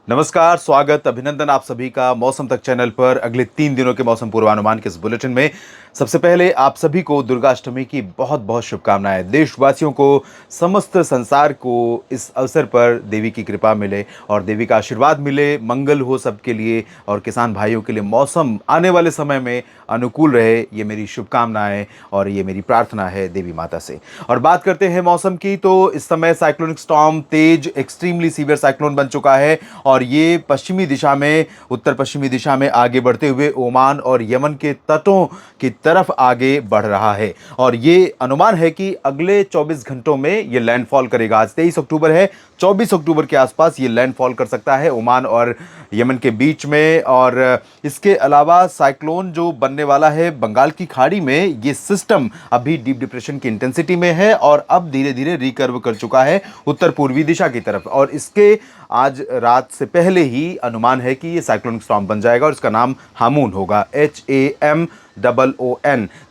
नमस्कार, स्वागत, अभिनंदन आप सभी का मौसम तक चैनल पर अगले 3 दिनों के मौसम पूर्वानुमान के इस बुलेटिन में। सबसे पहले आप सभी को दुर्गाष्टमी की बहुत बहुत शुभकामनाएं। देशवासियों को, समस्त संसार को इस अवसर पर देवी की कृपा मिले और देवी का आशीर्वाद मिले, मंगल हो सबके लिए और किसान भाइयों के लिए मौसम आने वाले समय में अनुकूल रहे, ये मेरी शुभकामनाएं और ये मेरी प्रार्थना है देवी माता से। और बात करते हैं मौसम की, तो इस समय साइक्लोनिक स्टॉर्म तेज एक्सट्रीमली सीवियर साइक्लोन बन चुका है और ये पश्चिमी दिशा में, उत्तर पश्चिमी दिशा में आगे बढ़ते हुए ओमान और यमन के तटों की तरफ आगे बढ़ रहा है। और ये अनुमान है कि अगले 24 घंटों में ये लैंडफॉल करेगा। आज 23 अक्टूबर है, 24 अक्टूबर के आसपास ये लैंडफॉल कर सकता है ओमान और यमन के बीच में। और इसके अलावा साइक्लोन जो बनने वाला है बंगाल की खाड़ी में, ये सिस्टम अभी डीप डिप्रेशन की इंटेंसिटी में है और अब धीरे धीरे रिकर्व कर चुका है उत्तर पूर्वी दिशा की तरफ। और इसके आज रात से पहले ही अनुमान है कि ये साइक्लोनिक स्टॉर्म बन जाएगा और इसका नाम हामून होगा, HAMOON,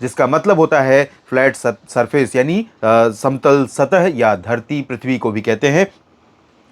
जिसका मतलब होता है फ्लैट सरफेस, यानी समतल सतह या धरती पृथ्वी को भी कहते हैं।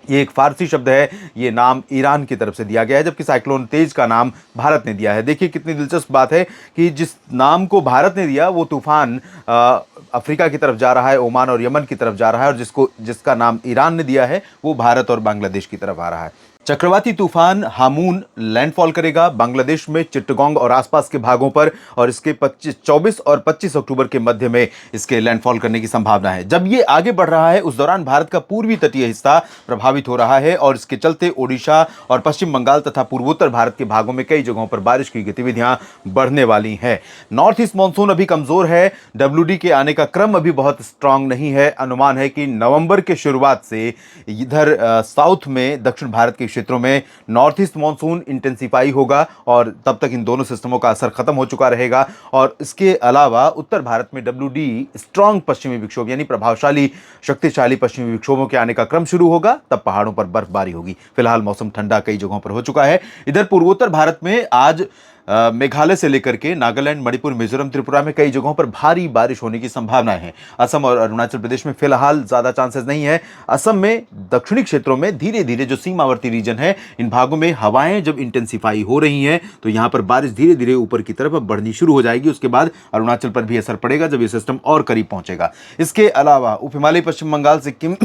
ये एक फारसी शब्द है, ये नाम ईरान की तरफ से दिया गया है, जबकि साइक्लोन तेज का नाम भारत ने दिया है। देखिए कितनी दिलचस्प बात है कि जिस नाम को भारत ने दिया वो तूफान अफ्रीका की तरफ जा रहा है, ओमान और यमन की तरफ जा रहा है, और जिसका नाम ईरान ने दिया है वो भारत और बांग्लादेश की तरफ आ रहा है। चक्रवाती तूफान हामून लैंडफॉल करेगा बांग्लादेश में चिट्टगोंग और आसपास के भागों पर, और इसके 24 और 25 अक्टूबर के मध्य में इसके लैंडफॉल करने की संभावना है। जब ये आगे बढ़ रहा है उस दौरान भारत का पूर्वी तटीय हिस्सा प्रभावित हो रहा है और इसके चलते ओडिशा और पश्चिम बंगाल तथा पूर्वोत्तर भारत के भागों में कई जगहों पर बारिश की गतिविधियां बढ़ने वाली हैं। नॉर्थ ईस्ट मानसून अभी कमजोर है, WD के आने का क्रम अभी बहुत स्ट्रांग नहीं है। अनुमान है कि नवंबर के शुरुआत से इधर साउथ में, दक्षिण भारत के क्षेत्रों में नॉर्थ ईस्ट मानसून इंटेंसिफाई होगा और तब तक इन दोनों सिस्टमों का असर खत्म हो चुका रहेगा। और इसके अलावा उत्तर भारत में WD स्ट्रांग पश्चिमी विक्षोभ, यानी प्रभावशाली शक्तिशाली पश्चिमी विक्षोभों के आने का क्रम शुरू होगा, तब पहाड़ों पर बर्फबारी होगी। फिलहाल मौसम ठंडा कई जगहों पर हो चुका है। इधर पूर्वोत्तर भारत में आज मेघालय से लेकर के नागालैंड, मणिपुर, मिजोरम, त्रिपुरा में कई जगहों पर भारी बारिश होने की संभावनाएं हैं। असम और अरुणाचल प्रदेश में फिलहाल ज्यादा चांसेस नहीं है। असम में दक्षिणी क्षेत्रों में धीरे धीरे जो सीमावर्ती रीजन है, इन भागों में हवाएं जब इंटेंसिफाई हो रही हैं तो यहां पर बारिश धीरे धीरे ऊपर की तरफ अब बढ़नी शुरू हो जाएगी। उसके बाद अरुणाचल पर भी असर पड़ेगा जब ये सिस्टम और करीब पहुंचेगा। इसके अलावा उप हिमालयी पश्चिम बंगाल, सिक्किम,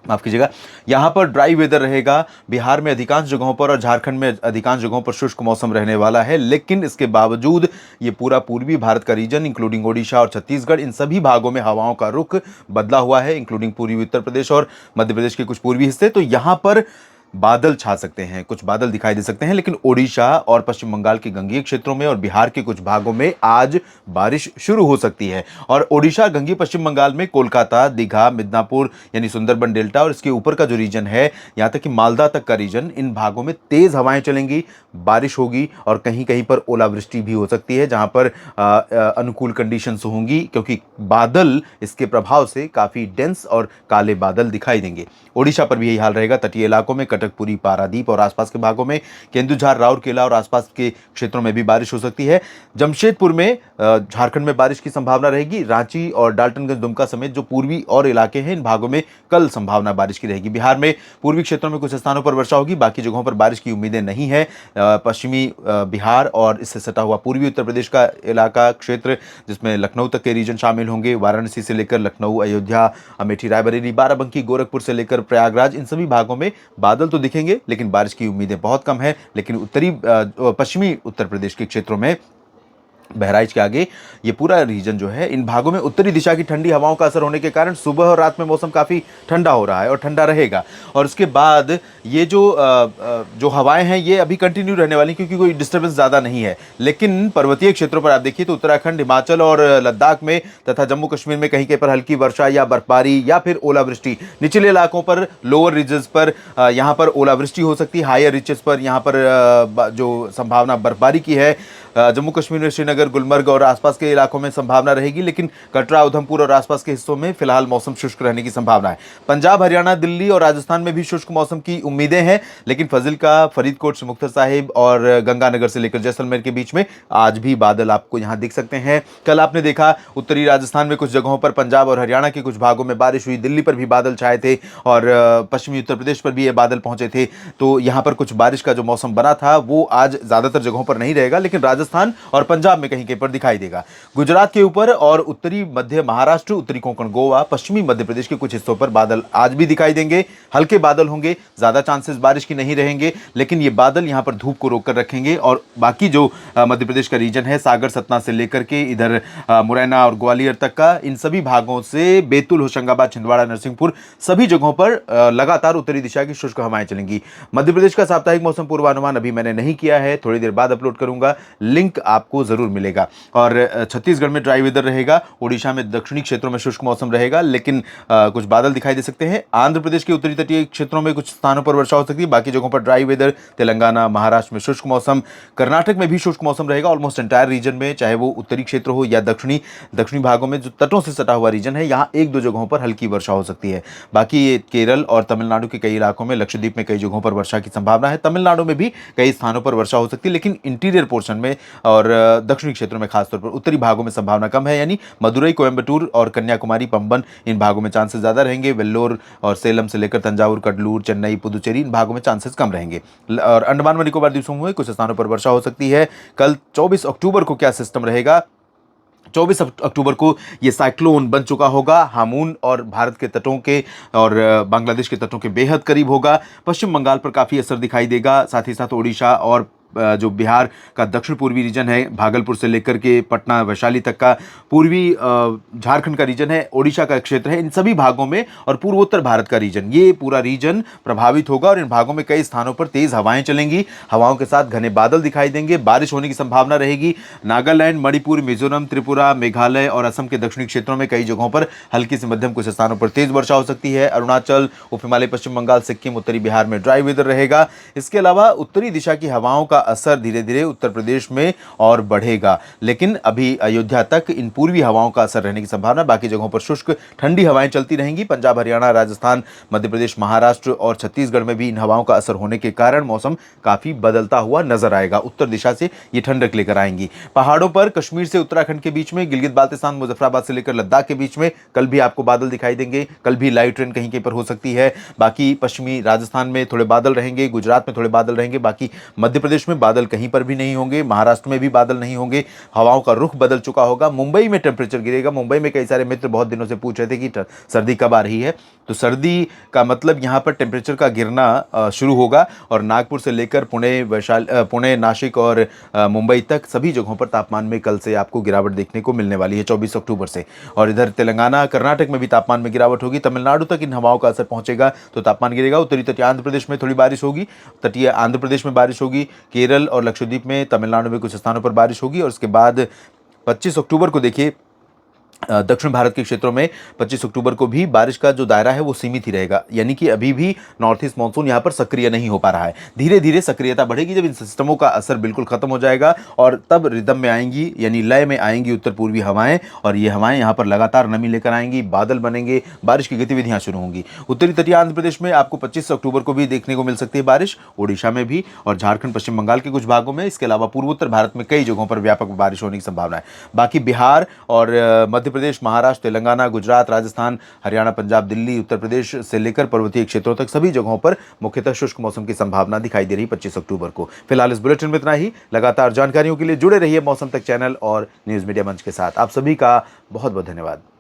माफ कीजिएगा, यहां पर ड्राई वेदर रहेगा। बिहार में अधिकांश जगहों पर और झारखंड में अधिकांश जगहों पर शुष्क मौसम रहने वाला है, लेकिन इसके बावजूद ये पूरा पूर्वी भारत का रीजन इंक्लूडिंग ओडिशा और छत्तीसगढ़, इन सभी भागों में हवाओं का रुख बदला हुआ है, इंक्लूडिंग पूर्वी उत्तर प्रदेश और मध्य प्रदेश के कुछ पूर्वी हिस्से। तो यहां पर बादल छा सकते हैं, कुछ बादल दिखाई दे सकते हैं, लेकिन ओडिशा और पश्चिम बंगाल के गंगीय क्षेत्रों में और बिहार के कुछ भागों में आज बारिश शुरू हो सकती है। और ओडिशा, गंगीय पश्चिम बंगाल में कोलकाता, दीघा, मिदनापुर यानी सुंदरबन डेल्टा और इसके ऊपर का जो रीजन है, यहां तक कि मालदा तक का रीजन, इन भागों में तेज हवाएं चलेंगी, बारिश होगी और कहीं कहीं पर ओलावृष्टि भी हो सकती है, जहां पर अनुकूल कंडीशंस होंगी, क्योंकि बादल इसके प्रभाव से काफी डेंस और काले बादल दिखाई देंगे। ओडिशा पर भी यही हाल रहेगा। तटीय इलाकों में कटकपुरी, पारादीप और आसपास के भागों में, केंदुझार, राउरकेला और आसपास के क्षेत्रों में भी बारिश हो सकती है। जमशेदपुर में, झारखंड में बारिश की संभावना रहेगी। रांची और डाल्टनगंज, दुमका समेत जो पूर्वी और इलाके हैं, इन भागों में कल संभावना बारिश की रहेगी। बिहार में पूर्वी क्षेत्रों में कुछ स्थानों पर वर्षा होगी, बाकी जगहों पर बारिश की उम्मीदें नहीं है। पश्चिमी बिहार और इससे सटा हुआ पूर्वी उत्तर प्रदेश का इलाका क्षेत्र, जिसमें लखनऊ तक के रीजन शामिल होंगे, वाराणसी से लेकर लखनऊ, अयोध्या, अमेठी, रायबरेली, बाराबंकी, गोरखपुर से लेकर प्रयागराज, इन सभी भागों में बादल तो दिखेंगे लेकिन बारिश की उम्मीदें बहुत कम है। लेकिन पश्चिमी उत्तर प्रदेश के क्षेत्रों में, बहराइच के आगे, ये पूरा रीजन जो है, इन भागों में उत्तरी दिशा की ठंडी हवाओं का असर होने के कारण सुबह और रात में मौसम काफ़ी ठंडा हो रहा है और ठंडा रहेगा। और उसके बाद ये जो हवाएं हैं ये अभी कंटिन्यू रहने वाली, क्योंकि कोई डिस्टर्बेंस ज़्यादा नहीं है। लेकिन पर्वतीय क्षेत्रों पर आप देखिए तो उत्तराखंड, हिमाचल और लद्दाख में तथा जम्मू कश्मीर में कहीं कहीं पर हल्की वर्षा या बर्फबारी या फिर ओलावृष्टि, निचले इलाकों पर, लोअर रीजन्स पर यहाँ पर ओलावृष्टि हो सकती है। हायर रीचेस पर यहाँ पर जो संभावना बर्फबारी की है, जम्मू कश्मीर में श्रीनगर, गुलमर्ग और आसपास के इलाकों में संभावना रहेगी, लेकिन कटरा, उधमपुर और आसपास के हिस्सों में फिलहाल मौसम शुष्क रहने की संभावना है। पंजाब, हरियाणा, दिल्ली और राजस्थान में भी शुष्क मौसम की उम्मीदें हैं, लेकिन फाजिल्का, फरीदकोट से मुक्तसर साहिब और गंगानगर से लेकर जैसलमेर के बीच में आज भी बादल आपको यहां दिख सकते हैं। कल आपने देखा उत्तरी राजस्थान में कुछ जगहों पर, पंजाब और हरियाणा के कुछ भागों में बारिश हुई, दिल्ली पर भी बादल छाए थे और पश्चिमी उत्तर प्रदेश पर भी ये बादल पहुंचे थे। तो यहां पर कुछ बारिश का जो मौसम बना था वो आज ज्यादातर जगहों पर नहीं रहेगा, लेकिन राजस्थान और पंजाब में कहीं कहीं पर दिखाई देगा। गुजरात के ऊपर और उत्तरी मध्य महाराष्ट्र, उत्तरी कोंकण गोवा, पश्चिमी मध्य प्रदेश के कुछ हिस्सों पर बादल आज भी दिखाई देंगे। हल्के बादल होंगे, ज्यादा चांसेस बारिश की नहीं रहेंगे, लेकिन ये बादल यहां पर धूप को रोक कर रखेंगे। और बाकी जो मध्य प्रदेश का रीजन है, सागर, सतना से लेकर के इधर मुरैना और ग्वालियर तक का, इन सभी भागों से बैतूल, होशंगाबाद, छिंदवाड़ा, नरसिंहपुर, सभी जगहों पर लगातार उत्तरी दिशा की शुष्क हवाएं चलेंगी। मध्य प्रदेश का साप्ताहिक मौसम पूर्वानुमान अभी मैंने नहीं किया है, थोड़ी देर बाद अपलोड करूंगा, लिंक आपको जरूर मिलेगा। और छत्तीसगढ़ में ड्राई वेदर रहेगा, ओडिशा में दक्षिणी क्षेत्रों में शुष्क मौसम रहेगा, लेकिन कुछ बादल दिखाई दे सकते हैं। आंध्र प्रदेश के उत्तरी तटीय क्षेत्रों में कुछ स्थानों पर वर्षा हो सकती है, बाकी जगहों पर ड्राई वेदर। तेलंगाना, महाराष्ट्र में शुष्क मौसम, कर्नाटक में भी शुष्क मौसम रहेगा ऑलमोस्ट एंटायर रीजन में, चाहे वो उत्तरी क्षेत्र हो या दक्षिणी भागों में जो तटों से सटा हुआ रीजन है, यहाँ एक दो जगहों पर हल्की वर्षा हो सकती है। बाकी ये केरल और तमिलनाडु के कई इलाकों में, लक्षद्वीप में कई जगहों पर वर्षा की संभावना है। तमिलनाडु में भी कई स्थानों पर वर्षा हो सकती है, लेकिन इंटीरियर पोर्शन में और दक्षिणी क्षेत्रों में, खासतौर पर उत्तरी भागों में संभावना कम है। यानी मदुरई, कोयंबटूर और कन्याकुमारी, पंबन, इन भागों में चांसेस ज्यादा रहेंगे। वेल्लोर और सेलम से लेकर तंजावुर, कडलूर, चेन्नई, पुदुचेरी, इन भागों में चांसेस कम रहेंगे। और अंडमान व निकोबार द्वीप समूह में कुछ स्थानों पर वर्षा हो सकती है। कल 24 अक्टूबर को क्या सिस्टम रहेगा? 24 अक्टूबर को ये साइक्लोन बन चुका होगा हामून और भारत के तटों के और बांग्लादेश के तटों के बेहद करीब होगा। पश्चिम बंगाल पर काफ़ी असर दिखाई देगा, साथ ही साथ ओडिशा और जो बिहार का दक्षिण पूर्वी रीजन है, भागलपुर से लेकर के पटना, वैशाली तक का, पूर्वी झारखंड का रीजन है, ओडिशा का क्षेत्र है, इन सभी भागों में और पूर्वोत्तर भारत का रीजन, ये पूरा रीजन प्रभावित होगा और इन भागों में कई स्थानों पर तेज हवाएं चलेंगी। हवाओं के साथ घने बादल दिखाई देंगे, बारिश होने की संभावना रहेगी। नागालैंड, मणिपुर, मिजोरम, त्रिपुरा, मेघालय और असम के दक्षिणी क्षेत्रों में कई जगहों पर हल्की से मध्यम, कुछ स्थानों पर तेज वर्षा हो सकती है। अरुणाचल, उप हिमालय, पश्चिम बंगाल, सिक्किम, उत्तरी बिहार में ड्राई वेदर रहेगा। इसके अलावा उत्तरी दिशा की हवाओं का असर धीरे धीरे उत्तर प्रदेश में और बढ़ेगा, लेकिन अभी अयोध्या तक इन पूर्वी हवाओं का असर रहने की संभावना। बाकी जगहों पर शुष्क ठंडी हवाएं चलती रहेंगी। पंजाब, हरियाणा, राजस्थान, मध्य प्रदेश, महाराष्ट्र और छत्तीसगढ़ में भी इन हवाओं का असर होने के कारण मौसम काफी बदलता हुआ नजर आएगा। उत्तर दिशा से ये ठंडक लेकर आएंगी। पहाड़ों पर कश्मीर से उत्तराखंड के बीच में, गिलगित बाल्तिस्तान, मुजफ्फराबाद से लेकर लद्दाख के बीच में कल भी आपको बादल दिखाई देंगे। कल भी लाइट रेन कहीं कहीं पर हो सकती है। बाकी पश्चिमी राजस्थान में थोड़े बादल रहेंगे, गुजरात में थोड़े बादल रहेंगे, बाकी मध्य प्रदेश में बादल कहीं पर भी नहीं होंगे, महाराष्ट्र में भी बादल नहीं होंगे। हवाओं का रुख बदल चुका होगा। मुंबई में टेंपरेचर गिरेगा। मुंबई में कई सारे मित्र बहुत दिनों से पूछ रहे थे कि सर्दी कब आ रही है, तो सर्दी का मतलब यहाँ पर टेंपरेचर का गिरना शुरू होगा और नागपुर से लेकर पुणे, नासिक और मुंबई तक सभी जगहों पर तापमान में कल से आपको गिरावट देखने को मिलने वाली है 24 अक्टूबर से। और इधर तेलंगाना, कर्नाटक में भी तापमान में गिरावट होगी। तमिलनाडु तक इन हवाओं का असर पहुंचेगा तो तापमान गिरेगा। उत्तरी तटीय आंध्र प्रदेश में थोड़ी बारिश होगी, तटीय आंध्र प्रदेश में बारिश होगी, केरल और लक्षद्वीप में, तमिलनाडु में कुछ स्थानों पर बारिश होगी। और उसके बाद 25 अक्टूबर को देखिए दक्षिण भारत के क्षेत्रों में 25 अक्टूबर को भी बारिश का जो दायरा है वो सीमित ही रहेगा। यानी कि अभी भी नॉर्थ ईस्ट मानसून यहाँ पर सक्रिय नहीं हो पा रहा है। धीरे धीरे सक्रियता बढ़ेगी जब इन सिस्टमों का असर बिल्कुल खत्म हो जाएगा और तब रिदम में आएंगी, यानी लय में आएंगी उत्तर पूर्वी हवाएं। और ये हवाएं यहाँ पर लगातार नमी लेकर आएंगी, बादल बनेंगे, बारिश की गतिविधियां शुरू होंगी। उत्तरी तटीय आंध्र प्रदेश में आपको 25 अक्टूबर को भी देखने को मिल सकती है बारिश, ओडिशा में भी और झारखंड, पश्चिम बंगाल के कुछ भागों में। इसके अलावा पूर्वोत्तर भारत में कई जगहों पर व्यापक बारिश होने की संभावना है। बाकी बिहार और मध्य प्रदेश, महाराष्ट्र, तेलंगाना, गुजरात, राजस्थान, हरियाणा, पंजाब, दिल्ली, उत्तर प्रदेश से लेकर पर्वतीय क्षेत्रों तक सभी जगहों पर मुख्यतः शुष्क मौसम की संभावना दिखाई दे रही 25 अक्टूबर को। फिलहाल इस बुलेटिन में इतना ही। लगातार जानकारियों के लिए जुड़े रहिए मौसम तक चैनल और न्यूज़ मीडिया मंच के साथ। आप सभी का बहुत बहुत धन्यवाद।